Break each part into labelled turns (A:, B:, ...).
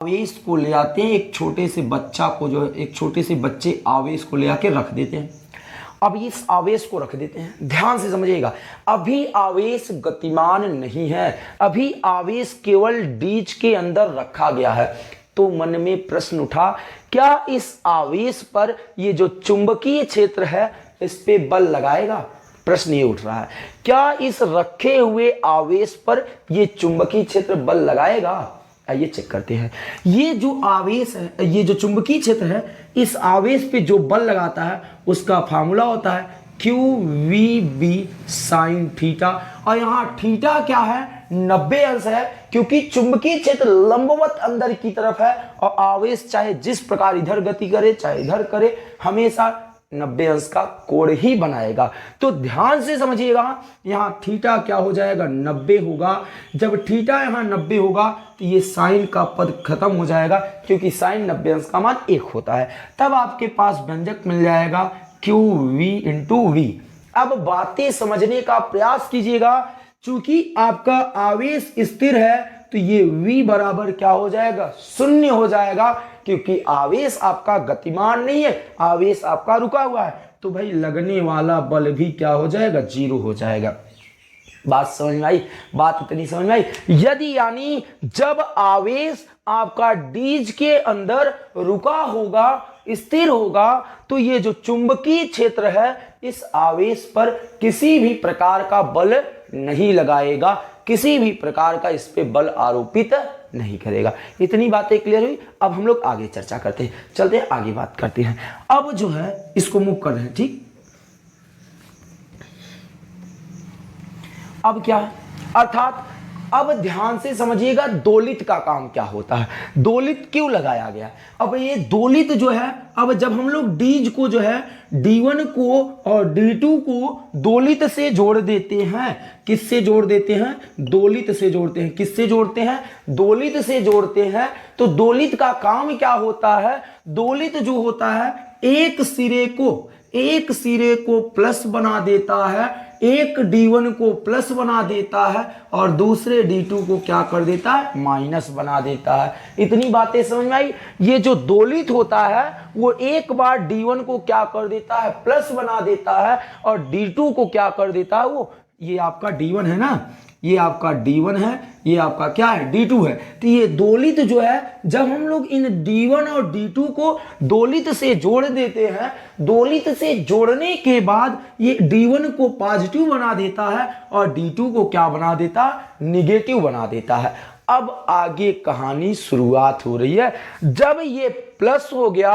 A: आवेश को ले आते हैं, एक छोटे से बच्चा को जो है, एक छोटे से बच्चे आवेश को ले आके रख देते हैं। अब इस आवेश को रख देते हैं, ध्यान से समझिएगा, अभी आवेश गतिमान नहीं है, अभी आवेश केवल डीज के अंदर रखा गया है। तो मन में प्रश्न उठा, क्या इस आवेश पर ये जो चुंबकीय क्षेत्र है इस पे बल लगाएगा? प्रश्न ये उठ रहा है, क्या इस रखे हुए आवेश पर ये चुंबकीय क्षेत्र बल लगाएगा? आइए चेक करते हैं। ये जो आवेश है, ये जो चुंबकीय क्षेत्र है, इस आवेश पे जो बल लगाता है उसका फार्मूला होता है QVB sin थीटा। और यहाँ थीटा क्या है? 90 अंश है, क्योंकि चुंबकीय क्षेत्र लंबवत अंदर की तरफ है और आवेश चाहे जिस प्रकार इधर गति करे चाहे इधर करे, हमेशा 90 अंश का कोण ही बनाएगा। तो ध्यान से समझिएगा, यहाँ थीटा क्या हो जाएगा? 90 होगा। जब थीटा यहाँ 90 होगा तो ये साइन का पद खत्म हो जाएगा, क्योंकि साइन 90 अंश का मान 1 होता है। तब आपके पास व्यंजक मिल जाएगा QV × V। अब बातें समझने का प्रयास कीजिएगा, चूंकि आपका आवेश स्थिर है तो ये V बराबर क्या हो जाएगा? 0 हो जाएगा, क्योंकि आवेश आपका गतिमान नहीं है, आवेश आपका रुका हुआ है। तो भाई लगने वाला बल भी क्या हो जाएगा? 0 हो जाएगा। बात समझ में आई? बात इतनी समझ में आई? यदि यानी जब आवेश आपका डीज के अंदर रुका होगा, स्थिर होगा, तो ये जो चुंबकीय क्षेत्र है इस आवेश पर किसी भी प्रकार का बल नहीं लगाएगा, किसी भी प्रकार का इस पे बल आरोपित नहीं करेगा। इतनी बातें क्लियर हुई। अब हम लोग आगे चर्चा करते हैं, चलते हैं आगे बात करते हैं। अब जो है इसको मूव कर रहे हैं, ठीक। अब क्या है? अर्थात अब ध्यान से समझिएगा, दोलित का काम क्या होता है, दोलित क्यों लगाया गया। अब ये दोलित जो है, अब जब हम लोग डीज को जो है D1 को और D2 को दोलित से जोड़ देते हैं, किससे जोड़ देते हैं? दोलित से जोड़ते हैं। किससे जोड़ते हैं? दोलित से जोड़ते हैं। तो दोलित का काम क्या होता है? दोलित जो होता है एक सिरे को प्लस बना देता है, एक D1 को प्लस बना देता है और दूसरे D2 को क्या कर देता है? माइनस बना देता है। इतनी बातें समझ में आई? ये जो दोलित होता है वो एक बार D1 को क्या कर देता है? प्लस बना देता है और D2 को क्या कर देता है? वो ये आपका D1 है ना, ये आपका D1 है, ये आपका क्या है? D2 है। तो ये दोलित जो है, जब हम लोग इन D1 और D2 को दोलित से जोड़ देते हैं, दोलित से जोड़ने के बाद ये D1 को पॉजिटिव बना देता है और D2 को क्या बना देता है? निगेटिव बना देता है। अब आगे कहानी शुरुआत हो रही है। जब ये प्लस हो गया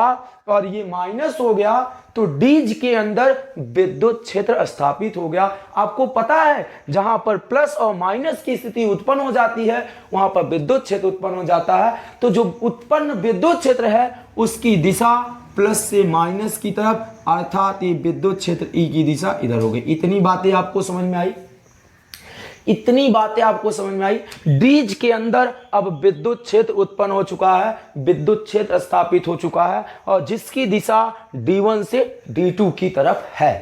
A: और ये माइनस हो गया तो डीज के अंदर विद्युत क्षेत्र स्थापित हो गया। आपको पता है, जहां पर प्लस और माइनस की स्थिति उत्पन्न हो जाती है वहां पर विद्युत क्षेत्र उत्पन्न हो जाता है। तो जो उत्पन्न विद्युत क्षेत्र है उसकी दिशा प्लस से माइनस की तरफ, अर्थात ये विद्युत क्षेत्र ई की दिशा इधर हो गई। इतनी बातें आपको समझ में आई? इतनी बातें आपको समझ में आई? डीज के अंदर अब विद्युत क्षेत्र उत्पन्न हो चुका है, विद्युत क्षेत्र स्थापित हो चुका है और जिसकी दिशा D1 से D2 की तरफ है।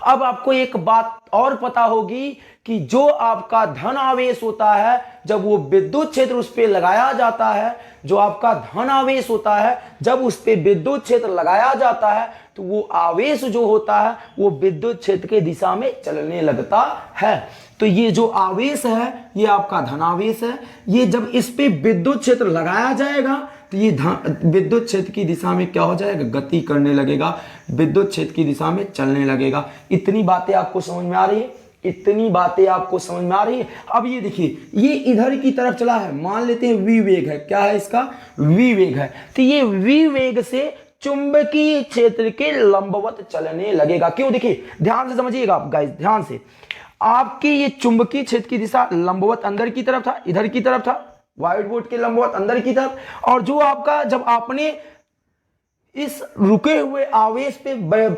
A: अब आपको एक बात और पता होगी कि जो आपका धन आवेश होता है, जब वो विद्युत क्षेत्र उस पर लगाया जाता है, जो आपका धन आवेश होता है जब उस पर विद्युत क्षेत्र लगाया जाता है तो वो आवेश जो होता है वो विद्युत क्षेत्र के दिशा में चलने लगता है। तो ये जो आवेश है ये आपका धनावेश है। ये जब इस पे विद्युत क्षेत्र लगाया जाएगा तो ये विद्युत क्षेत्र की दिशा में क्या हो जाएगा? गति करने लगेगा, विद्युत क्षेत्र की दिशा में चलने लगेगा। इतनी बातें आपको समझ में आ रही है? इतनी बातें आपको समझ में आ रही है? अब ये देखिए, ये इधर की तरफ चला है, मान लेते हैं V वेग है। क्या है इसका? V वेग है। तो ये V वेग से चुंबकीय क्षेत्र के लंबवत चलने लगेगा। क्यों? देखिए ध्यान से समझिएगा आप गाइस, ध्यान से। आपके ये चुंबकीय क्षेत्र की दिशा लंबवत अंदर की तरफ था, इधर की तरफ था, व्हाइट बोर्ड के लंबवत अंदर की तरफ। और जो आपका, जब आपने इस रुके हुए आवेश पे